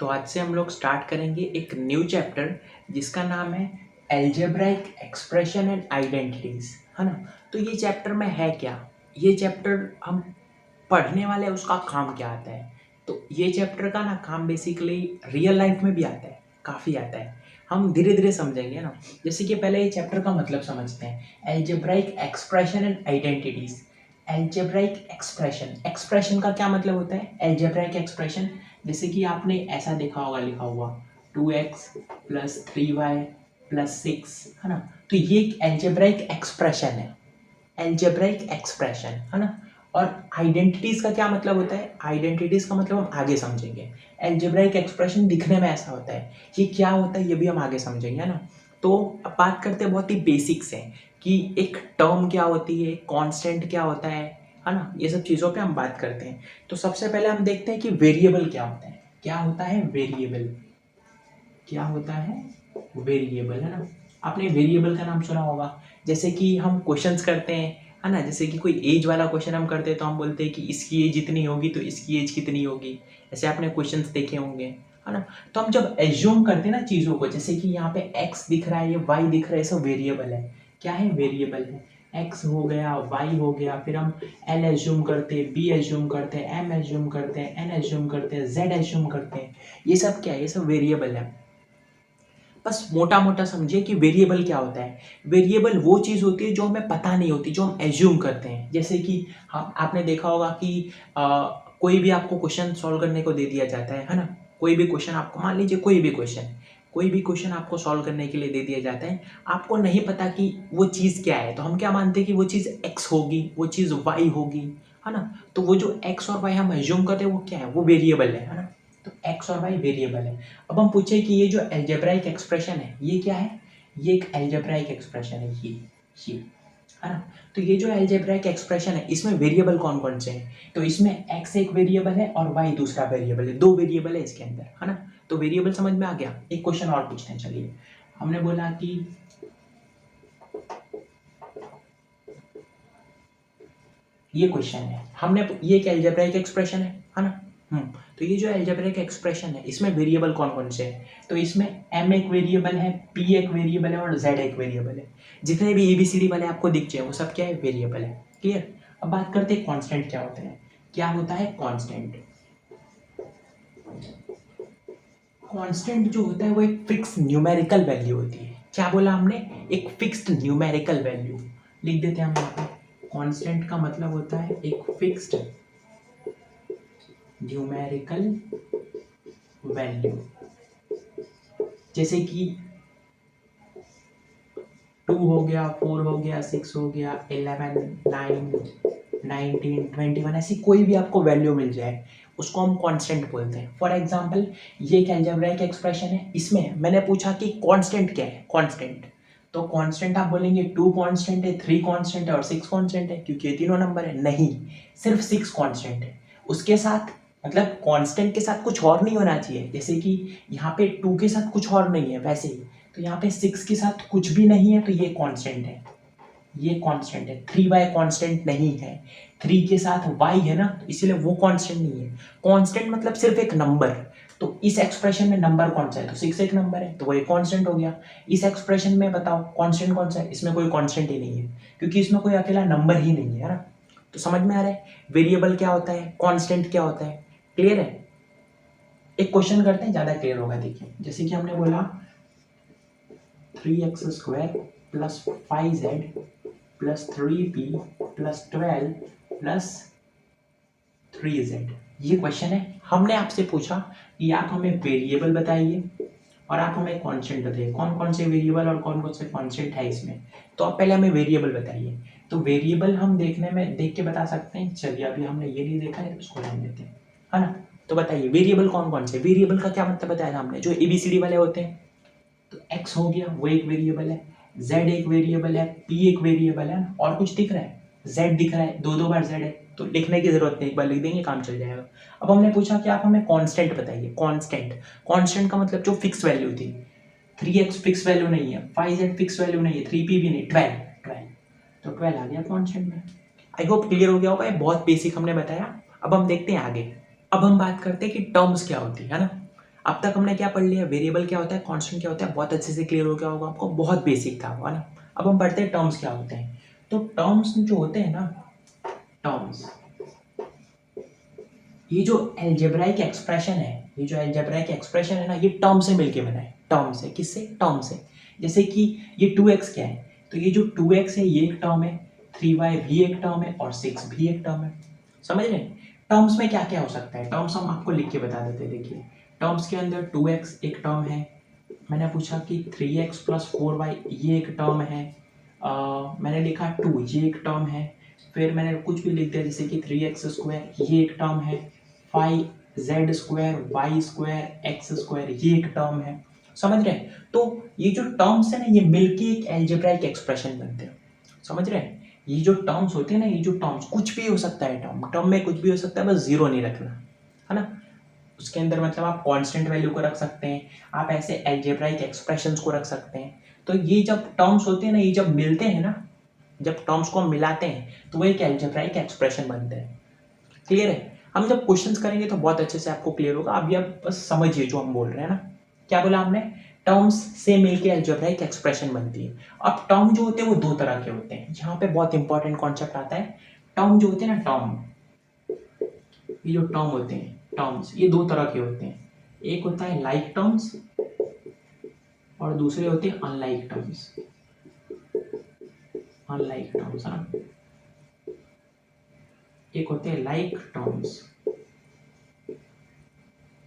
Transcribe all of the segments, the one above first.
तो आज से हम लोग स्टार्ट करेंगे एक न्यू चैप्टर जिसका नाम है एल्जेब्राइक एक्सप्रेशन एंड आइडेंटिटीज, है ना। तो ये चैप्टर में है क्या, ये चैप्टर हम पढ़ने वाले हैं, उसका काम क्या आता है। तो ये चैप्टर का ना काम बेसिकली रियल लाइफ में भी आता है, काफ़ी आता है। हम धीरे धीरे समझेंगे ना। जैसे कि पहले ये चैप्टर का मतलब समझते हैं, algebraic expression and identities. Algebraic expression, expression का क्या मतलब होता है। एल्जेब्राइक एक्सप्रेशन जैसे कि आपने ऐसा देखा होगा लिखा हुआ 2x प्लस 3y प्लस 6, है ना। तो ये एक एल्जेब्राइक एक्सप्रेशन है, एल्जेब्राइक एक्सप्रेशन, है ना। और आइडेंटिटीज का क्या मतलब होता है, आइडेंटिटीज का मतलब हम आगे समझेंगे। एल्जेब्राइक एक्सप्रेशन दिखने में ऐसा होता है, ये क्या होता है ये भी हम आगे समझेंगे, है ना। तो अब बात करते हैं बहुत ही बेसिक्स हैं कि एक टर्म क्या होती है, कांस्टेंट क्या होता है ना। ये सब चीज़ों पे हम बात करते हैं। तो सबसे पहले हम देखते हैं कि वेरिएबल क्या होता है। क्या होता है वेरिएबल, क्या होता है वेरिएबल, है ना। आपने वेरिएबल का नाम सुना होगा। जैसे कि हम क्वेश्चंस करते हैं, है ना। जैसे कि कोई एज वाला क्वेश्चन हम करते हैं तो हम बोलते हैं कि इसकी एज इतनी होगी तो इसकी एज कितनी होगी। ऐसे आपने क्वेश्चंस देखे होंगे, है ना। तो हम जब एज्यूम करते हैं ना चीज़ों को, जैसे कि यहाँ पे x दिख रहा है, ये y दिख रहा है, सब वेरिएबल है। क्या है, वेरिएबल है। x हो गया, y हो गया, फिर हम l एज्यूम करते हैं, b एज्यूम करते हैं, m एज्यूम करते हैं, n एज्यूम करते हैं, z एज्यूम करते हैं। ये सब क्या है, ये सब वेरिएबल है। बस मोटा मोटा समझिए कि वेरिएबल क्या होता है। वेरिएबल वो चीज़ होती है जो हमें पता नहीं होती, जो हम एज्यूम करते हैं। जैसे कि हम आपने देखा होगा कि कोई भी आपको क्वेश्चन सॉल्व करने को दे दिया जाता है ना। कोई भी क्वेश्चन आपको, मान लीजिए कोई भी क्वेश्चन आपको सॉल्व करने के लिए दे दिया जाता है, आपको नहीं पता कि वो चीज़ क्या है, तो हम क्या मानते हैं कि वो चीज़ एक्स होगी, वो चीज़ वाई होगी, है ना। तो वो जो एक्स और वाई हम एज्यूम करते हैं वो क्या है, वो वेरिएबल है ना। तो एक्स और वाई वेरिएबल है। अब हम पूछे कि ये जो एल्जेब्राइक एक्सप्रेशन है ये क्या है, ये एक एल्जेब्राइक एक्सप्रेशन है, ये, है ना। तो ये जो एल्जेब्राइक एक्सप्रेशन है इसमें वेरिएबल कौन कौन से हैं, तो इसमें x एक वेरिएबल है और y दूसरा वेरिएबल है, दो वेरिएबल है इसके अंदर, है ना। तो वेरिएबल समझ में आ गया। एक क्वेश्चन और पूछते हैं, चलिए। हमने बोला कि ये क्वेश्चन है, हमने ये एक एल्जेब्राइक एक्सप्रेशन है ना। तो ये जो एल्जेब्राइक एक्सप्रेशन है इसमें वेरिएबल कौन कौन से हैं, तो इसमें m एक वेरिएबल है, p एक वेरिएबल है और z एक वेरिएबल है। जितने भी ABCD वाले आपको दिख जाए वो सब क्या है, वेरिएबल है। क्लियर। अब बात करते हैं कांस्टेंट क्या होता है। क्या होता है कांस्टेंट, कांस्टेंट जो होता है वो एक फिक्स न्यूमेरिकल वैल्यू होती है। क्या बोला हमने, एक फिक्स्ड न्यूमेरिकल वैल्यू। लिख देते हैं हम यहाँ पे, कांस्टेंट का मतलब होता है एक फिक्स्ड न्यूमेरिकल वैल्यू। जैसे कि 2 हो गया, 4 हो गया, 6 हो गया, 11, 9, 19, 21, ऐसी कोई भी आपको वैल्यू मिल जाए उसको हम कांस्टेंट बोलते हैं। फॉर एग्जांपल ये एक अलजेब्राइक एक्सप्रेशन है, इसमें मैंने पूछा कि कांस्टेंट क्या है, कांस्टेंट। तो कांस्टेंट आप बोलेंगे 2 कांस्टेंट है, 3 कांस्टेंट है और 6 कांस्टेंट है, क्योंकि ये तीनों नंबर है। नहीं, सिर्फ 6 कांस्टेंट है। उसके साथ मतलब कांस्टेंट के साथ कुछ और नहीं होना चाहिए। जैसे कि यहाँ पे 2 के साथ कुछ और नहीं है वैसे ही, तो यहाँ पे 6 के साथ कुछ भी नहीं है, तो ये कांस्टेंट है, ये कांस्टेंट है। 3y कांस्टेंट नहीं है, 3 के साथ y है ना, तो इसलिए वो कांस्टेंट नहीं है। कांस्टेंट मतलब सिर्फ एक नंबर। तो इस एक्सप्रेशन में नंबर कौन सा है, तो 6 एक नंबर है, तो वो एक कांस्टेंट हो गया। इस एक्सप्रेशन में बताओ कांस्टेंट कौन सा है, इसमें कोई कांस्टेंट ही नहीं है, क्योंकि इसमें कोई अकेला नंबर ही नहीं है ना। तो समझ में आ रहा है वेरिएबल क्या होता है, कांस्टेंट क्या होता है। क्लियर है। एक क्वेश्चन करते हैं, ज्यादा क्लियर होगा। देखिए, जैसे कि हमने बोला 3x² plus 5z plus 3p plus 12 plus 3z, ये क्वेश्चन है। हमने आपसे पूछा कि आप हमें वेरिएबल बताइए और आप हमें कांस्टेंट बताइए, कौन कौन से वेरिएबल और कौन कौन से कांस्टेंट है इसमें। तो आप पहले हमें वेरिएबल बताइए। तो वेरिएबल हम देख के बता सकते हैं। चलिए, अभी हमने ये नहीं देखा है, उसको ध्यान देते हैं, है ना। तो बताइए वेरिएबल कौन कौन से, वेरिएबल का क्या मतलब बताया था हमने, जो ABCD वाले होते हैं। तो x हो गया, वो एक वेरिएबल है, z एक वेरिएबल है, p एक वेरिएबल है, और कुछ दिख रहा है, z दिख रहा है, दो बार z है, तो लिखने की जरूरत नहीं, एक बार लिख देंगे काम चल जाएगा। अब हमने पूछा कि आप हमें कांस्टेंट बताइए। कांस्टेंट, कांस्टेंट का मतलब जो फिक्स वैल्यू थी। 3x फिक्स वैल्यू नहीं है, 5z फिक्स वैल्यू नहीं है, 3p भी नहीं, 12, तो 12 आ गया कांस्टेंट में। आई होप क्लियर हो गया होगा, बहुत बेसिक हमने बताया। अब हम देखते हैं आगे। अब हम बात करते हैं कि टर्म्स क्या होती है ना। अब तक हमने क्या पढ़ लिया, वेरिएबल क्या होता है, कांस्टेंट क्या होता है, बहुत अच्छे से क्लियर हो गया होगा आपको, बहुत बेसिक था है ना। अब हम पढ़ते हैं टर्म्स क्या होते हैं। तो टर्म्स जो होते हैं ना, टर्म्स, ये जो एल्जेब्राइक एक्सप्रेशन है, ये जो एल्जेब्राइक एक्सप्रेशन है ना, ये टर्म से मिलके बना है। टर्म से, किससे, टर्म से। जैसे कि ये 2x क्या है, तो ये जो 2x है ये एक टर्म है, 3y भी एक टर्म है और 6 भी एक टर्म है। समझ रहे हैं। टर्म्स में क्या क्या हो सकता है, टर्म्स हम आपको लिख के बता देते हैं। देखिए टर्म्स के अंदर 2x एक टर्म है, मैंने पूछा कि 3x प्लस 4y ये एक टर्म है, मैंने लिखा 2 ये एक टर्म है, फिर मैंने कुछ भी लिख दिया जैसे कि 3x स्क्वायर ये एक टर्म है, 5z square Y square X square ये एक टर्म है। समझ रहे हैं। तो ये जो टर्म्स है ना, ये मिलके एक एल्जेब्राइक एक्सप्रेशन बनते हैं। समझ रहे हैं। ये जो टर्म्स होते हैं ना, ये जो टर्म्स, कुछ भी हो सकता है, टर्म में कुछ भी हो सकता है, बस जीरो नहीं रखना है ना। उसके अंदर मतलब आप कांस्टेंट वैल्यू को रख सकते हैं, आप ऐसे एल्जेब्राइक एक्सप्रेशंस को रख सकते हैं। तो ये जब टर्म्स होते हैं ना, ये जब मिलते हैं ना, जब टर्म्स को हम मिलाते हैं तो वो एक एल्जेब्राइक एक्सप्रेशन बनते हैं। क्लियर है। हम जब क्वेश्चंस करेंगे तो बहुत अच्छे से आपको क्लियर होगा। अभी आप बस समझिए जो हम बोल रहे हैं ना। क्या बोला हमने, टर्म्स से मिलके एल्जेब्राइक एक्सप्रेशन बनती है। अब टर्म जो होते हैं वो दो तरह के होते हैं, यहाँ पे बहुत इंपॉर्टेंट कॉन्सेप्ट आता है। टर्म जो होते हैं ना, टर्म, ये जो टर्म होते हैं, टर्म्स, ये दो तरह के होते हैं। एक होता है लाइक टर्म्स और दूसरे होते हैं अनलाइक टर्म्स। अनलाइक टर्म्स है ना, एक होते हैं लाइक टर्म्स।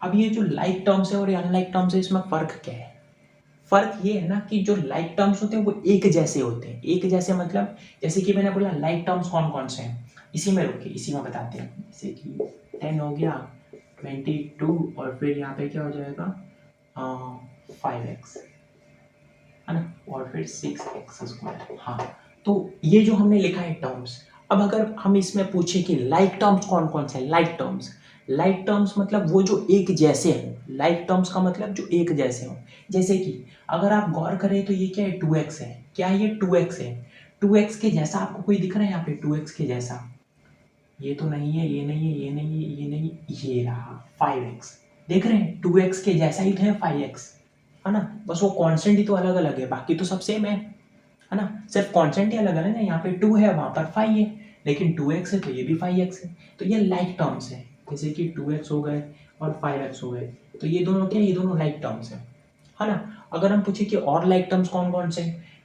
अब ये जो लाइक टर्म्स है और ये अनलाइक टर्म्स है, इसमें फर्क क्या है। फर्क ये है ना कि जो लाइक टर्म्स होते हैं वो एक जैसे होते हैं। एक जैसे मतलब, जैसे कि मैंने बोला लाइक टर्म्स कौन कौन से हैं, इसी में रुके, इसी में बताते हैं। जैसे कि 10 हो गया, 22 और फिर यहाँ पे क्या हो जाएगा 5x है ना, और फिर 6x स्क्वायर। हाँ, तो ये जो हमने लिखा है टर्म्स। अब अगर हम इसमें पूछे कि लाइक टर्म्स कौन कौन से हैं, लाइक टर्म्स, लाइक टर्म्स मतलब वो जो एक जैसे हों। लाइक टर्म्स का मतलब जो एक जैसे हों। जैसे कि अगर आप गौर करें तो ये क्या है, 2x है। क्या ये 2x है, 2x के जैसा आपको कोई दिख रहा है यहाँ पे, 2x के जैसा, ये तो नहीं है, ये नहीं है, ये नहीं है, ये नहीं, ये रहा 5x। देख रहे हैं, 2x के जैसा ही है 5x, है ना। बस वो कांस्टेंट ही तो अलग अलग है, बाकी तो सब सेम है ना। सिर्फ कांस्टेंट ही अलग अलग है ना, यहाँ पे 2 है, वहाँ पर 5 है, लेकिन 2x है तो ये भी 5x है। तो ये लाइक टर्म्स है, जैसे कि 2x हो गए और 5x हो गए, तो ये दोनों क्या है, ये दोनों लाइक टर्म्स है ना। अगर हम पूछे कि और लाइक टर्म्स कौन कौन से,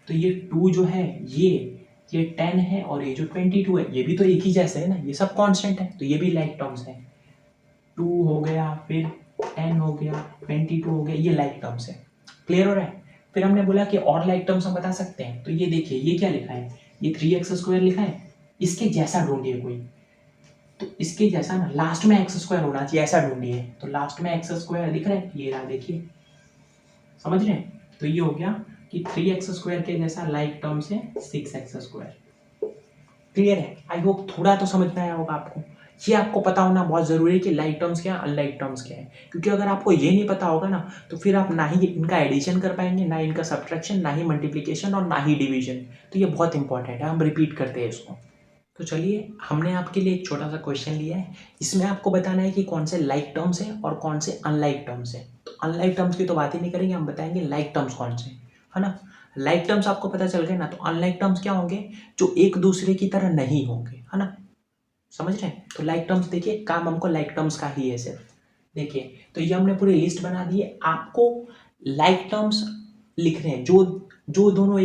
तो ये 2 जो है, ये 10 है और ये जो 22 है, ये भी तो एक ही जैसे है ना, ये सब कांस्टेंट है, तो ये भी लाइक टर्म्स है। 2 हो गया, फिर 10 हो गया, 22 हो गया, ये लाइक टर्म्स है। क्लियर हो रहा है। फिर हमने बोला कि और लाइक टर्म्स हम बता सकते हैं, तो ये देखिए, ये क्या लिखा है, ये 3x स्क्वायर लिखा है, इसके जैसा ढूंढिए कोई, तो इसके जैसा ना लास्ट में एक्स स्क्वायर होना चाहिए, ऐसा ढूंढिए। तो लास्ट में एक्स स्क्वायर दिख रहा है, ये रहा, देखिए, समझ रहे हैं। तो ये हो गया कि 3x स्क्वायर के जैसा लाइक टर्म्स है 6x स्क्वायर। क्लियर है। आई होप थोड़ा तो समझ में आया होगा आपको। ये आपको पता होना बहुत ज़रूरी है कि लाइक टर्म्स क्या है, अनलाइक टर्म्स क्या है, क्योंकि अगर आपको ये नहीं पता होगा ना, तो फिर आप ना ही इनका एडिशन कर पाएंगे, ना इनका सब्ट्रैक्शन, ना ही मल्टीप्लिकेशन और ना ही डिवीजन। तो ये बहुत इंपॉर्टेंट है, हम रिपीट करते हैं इसको। तो चलिए, हमने आपके लिए एक छोटा सा क्वेश्चन लिया है, इसमें आपको बताना है कि कौन से लाइक टर्म्स हैं और कौन से अनलाइक टर्म्स हैं। तो अनलाइक टर्म्स की तो बात ही नहीं करेंगे, हम बताएंगे लाइक टर्म्स कौन से, है ना। लाइक टर्म्स आपको पता चल गए ना, तो अनलाइक टर्म्स क्या होंगे, जो एक दूसरे की तरह नहीं होंगे, है ना। समझ रहे हैं। तो लाइक टर्म्स, देखिए काम हमको लाइक टर्म्स का ही है सिर्फ। देखिए, तो ये हमने पूरी लिस्ट बना दी है, आपको लाइक टर्म्स लिख रहे हैं, जो जो दोनों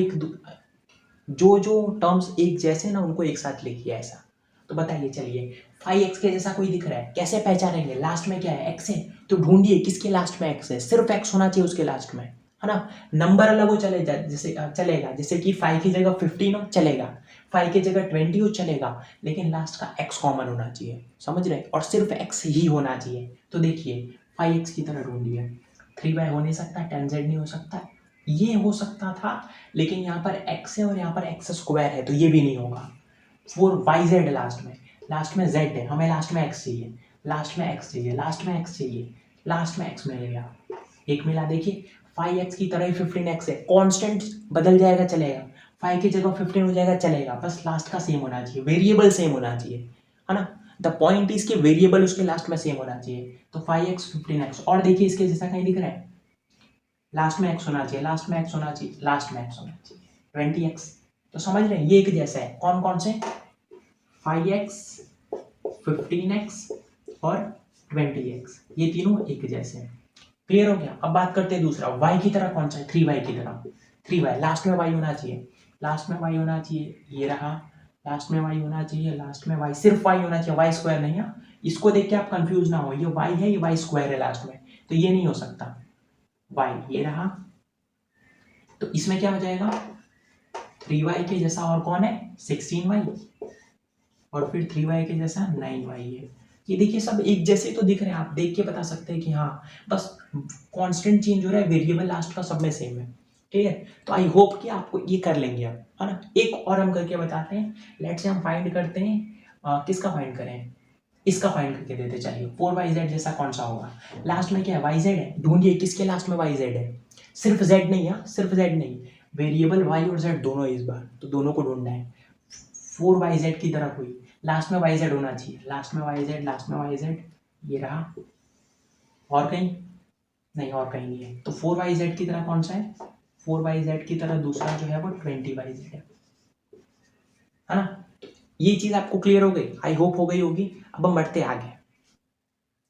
जो टर्म्स एक जैसे ना, उनको एक साथ लिखिए ऐसा। तो बताइए, चलिए 5x के जैसा कोई दिख रहा है, कैसे पहचानेंगे, लास्ट में क्या है, x है, तो ढूंढिए किसके लास्ट में x है, सिर्फ x होना चाहिए उसके लास्ट में, है ना। नंबर अलग हो चलेगा, जैसे चलेगा, जैसे कि 5 की जगह 15 हो चलेगा, 5 की जगह 20 हो चलेगा, लेकिन लास्ट का x कॉमन होना चाहिए, समझ रहे, और सिर्फ x ही होना चाहिए। तो देखिए 5x की तरह ढूंढिए, 3y हो नहीं सकता, 10z नहीं हो सकता, ये हो सकता था, लेकिन यहाँ पर x है और यहाँ पर x स्क्वायर है, तो ये भी नहीं होगा। 4yz लास्ट में z है, हमें लास्ट में x चाहिए, लास्ट में x चाहिए, लास्ट में x चाहिए, लास्ट में x मिल गया, एक मिला। देखिए 5x की तरह ही 15x है, कांस्टेंट बदल जाएगा चलेगा, 5 की जगह 15 हो जाएगा चलेगा, बस लास्ट का सेम होना चाहिए, वेरिएबल सेम होना चाहिए, है ना। द पॉइंट इसके वेरिएबल उसके लास्ट में सेम होना चाहिए। तो 5x 15x, और देखिए इसके जैसा कहीं दिख रहा है, लास्ट में x होना चाहिए, लास्ट में x होना चाहिए, लास्ट में x होना चाहिए, 20x। तो समझ रहे हैं ये एक जैसा है। कौन कौन से, 5x 15x और 20x, ये तीनों एक जैसे हैं। क्लियर हो गया। अब बात करते हैं दूसरा, y की तरह कौन सा है, 3y की तरह। 3y लास्ट में y होना चाहिए, लास्ट में y होना चाहिए, ये रहा, लास्ट में y होना चाहिए, लास्ट में y, सिर्फ y होना चाहिए, y स्क्वायर नहीं है। इसको देख के आप कंफ्यूज ना हो, ये y है, ये y स्क्वायर है लास्ट में, तो ये नहीं हो सकता। y ये रहा, तो इसमें क्या हो जाएगा, 3y के जैसा और कौन है, 16y, और फिर 3y के जैसा 9y है। ये देखिए सब एक जैसे तो दिख रहे हैं, आप देख के बता सकते हैं कि हाँ बस कांस्टेंट चेंज हो रहा है, वेरिएबल लास्ट का सब में सेम है। ठीक है, तो आई होप कि आपको ये कर लेंगे आप, है ना। एक और हम करके बताते हैं, लेट्स से हम फाइंड करते हैं, किसका फाइंड करें, इसका फाइंड करके देते चलिए। 4yz जैसा कौन सा होगा, लास्ट में क्या है, yz है, ढूंढिए किसके लास्ट में yz है, सिर्फ z नहीं है, सिर्फ z नहीं, वेरिएबल y और z दोनों इस बार, तो दोनों को ढूंढना है। 4yz की तरह कोई लास्ट में yz होना चाहिए, लास्ट में yz, लास्ट में yz, ये रहा, और कहीं नहीं, और कहीं नहीं है। तो 4yz की तरह कौन सा है, 4yz की तरह दूसरा जो है वो 20yz है ना। तो ये चीज आपको क्लियर हो गई, आई होप हो गई होगी। अब हम बढ़ते आगे,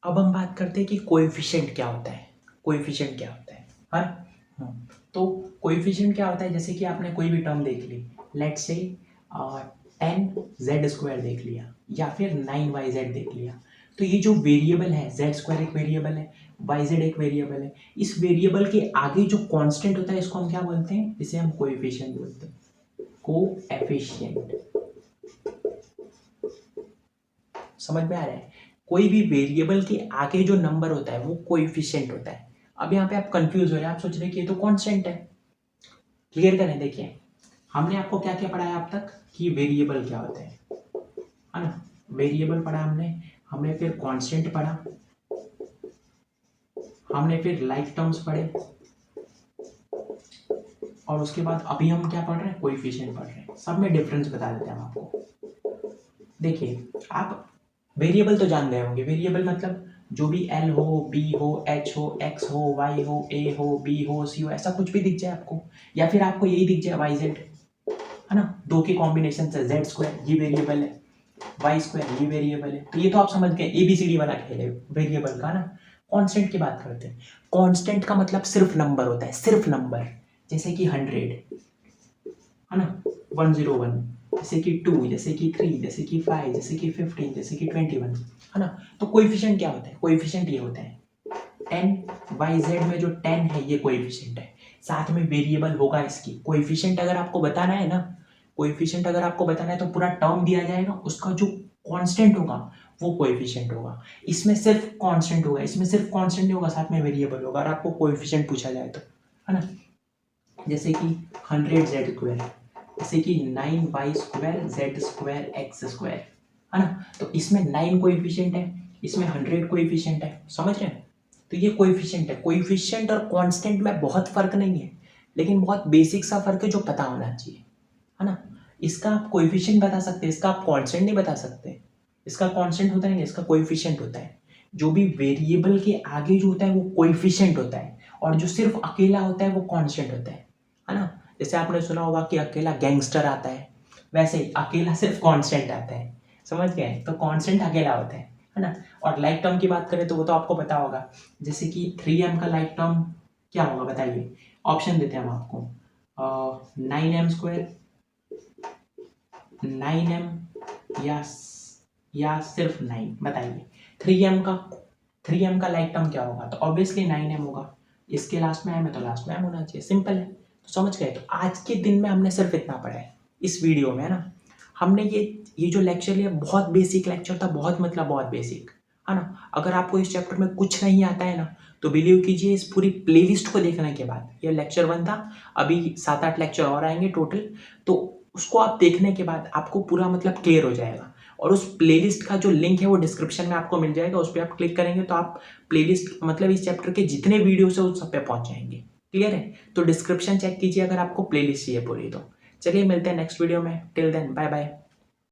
अब हम बात करते हैं कि कोएफिशिएंट क्या होता है, कोएफिशिएंट क्या होता है, हाँ। तो कोएफिशिएंट क्या होता है, जैसे कि आपने कोई भी टर्म देख ली, लेट्स से 10z² देख लिया, या फिर 9yz देख लिया, तो ये जो वेरिएबल है, z² एक वेरिएबल है, yz एक वेरिएबल है, इस वेरिएबल के आगे जो कांस्टेंट होता है इसको हम क्या बोलते हैं, इसे हम कोएफिशिएंट बोलते हैं, कोएफिशिएंट। समझ में आ रहा है, कोई भी वेरिएबल के आगे जो नंबर होता है वो कोएफिशिएंट होता है। अब यहाँ पे आप कंफ्यूज हो रहे हैं, आप सोच रहे हैं कि ये तो कांस्टेंट है। क्लियर करें, देखिए हमने आपको क्या क्या पढ़ाया अब तक, कि वेरिएबल क्या होता है ना, वेरिएबल पढ़ा हमने फिर कांस्टेंट पढ़ा, हमने फिर लाइक टर्म्स पढ़े, और उसके बाद अभी हम क्या पढ़ रहे हैं, कोएफिशिएंट पढ़ रहे हैं। सब में डिफरेंस बता देते हैं हम आपको। देखिए आप वेरिएबल तो जान गए होंगे, वेरिएबल मतलब जो भी L हो, B हो, H हो, X हो, Y हो, A हो, B हो, C हो, ऐसा कुछ भी दिख जाए आपको, या फिर आपको यही दिख जाए YZ, है ना, दो के कॉम्बिनेशन से, z² ये वेरिएबल है, y² ये वेरिएबल है, तो ये तो आप समझ गए, ABCD बना खेले वेरिएबल का ना। कांस्टेंट की बात करते हैं, कांस्टेंट का मतलब सिर्फ नंबर होता है, सिर्फ नंबर, जैसे कि 100, है ना, 101, जैसे कि 2, जैसे कि 3, जैसे कि 5, जैसे कि 15, जैसे कि 21, है ना। तो कोएफिशिएंट क्या होता है, कोएफिशिएंट ये होता है 10yz में जो 10 है ये कोएफिशिएंट है, साथ में वेरिएबल होगा इसकी। कोएफिशिएंट अगर आपको बताना है ना, कोएफिशिएंट अगर आपको बताना है तो पूरा टर्म दिया जाएगा, उसका जो कांस्टेंट होगा वो कोएफिशिएंट होगा। इसमें सिर्फ कांस्टेंट होगा, इसमें सिर्फ कांस्टेंट नहीं होगा, साथ में वेरिएबल होगा, और आपको कोएफिशिएंट पूछा जाए तो, है ना। जैसे कि 100z², जैसे कि 9y² z² है ना, तो इसमें 9 कोएफिशिएंट है, इसमें 100 कोएफिशिएंट है, समझ रहे हैं। तो ये कोएफिशिएंट है। कोएफिशिएंट और कांस्टेंट में बहुत फर्क नहीं है, लेकिन बहुत बेसिक सा फर्क है जो पता होना चाहिए, है ना। इसका आप कोएफिशिएंट बता सकते हैं, इसका आप कांस्टेंट नहीं बता सकते। इसका कांस्टेंट होता है, इसका कोएफिशिएंट होता है। जो भी वेरिएबल के आगे जो होता है वो कोएफिशिएंट होता है, और जो सिर्फ अकेला होता है वो कांस्टेंट होता है ना। जैसे आपने सुना होगा कि अकेला गैंगस्टर आता है, वैसे ही अकेला सिर्फ कांस्टेंट आता है, समझ गए। तो कांस्टेंट अकेला होता है ना। और लाइक टर्म की बात करें तो वो तो आपको पता होगा, जैसे कि 3m का लाइक टर्म क्या होगा बताइए, ऑप्शन देते हैं हम आपको, 9m², 9m या सिर्फ 9, बताइए 3m का लाइक टर्म क्या होगा, तो ऑब्वियसली 9m होगा, इसके लास्ट में m है तो लास्ट में m होना चाहिए, सिंपल है। तो समझ गए। तो आज के दिन में हमने सिर्फ इतना पढ़ा है इस वीडियो में, है ना। हमने ये जो लेक्चर लिया बहुत बेसिक लेक्चर था, बहुत मतलब बहुत बेसिक, है ना। अगर आपको इस चैप्टर में कुछ नहीं आता है ना, तो बिलीव कीजिए इस पूरी प्लेलिस्ट को देखने के बाद, ये लेक्चर 1 था, अभी 7-8 लेक्चर और आएंगे टोटल, तो उसको आप देखने के बाद आपको पूरा मतलब क्लियर हो जाएगा। और उस प्लेलिस्ट का जो लिंक है वो डिस्क्रिप्शन में आपको मिल जाएगा, उस पर आप क्लिक करेंगे तो आप प्लेलिस्ट मतलब इस चैप्टर के जितने वीडियोस है उस सब पे पहुंच जाएंगे। क्लियर है। तो डिस्क्रिप्शन चेक कीजिए अगर आपको प्लेलिस्ट चाहिए पूरी। तो चलिए मिलते हैं नेक्स्ट वीडियो में, टिल देन बाय बाय।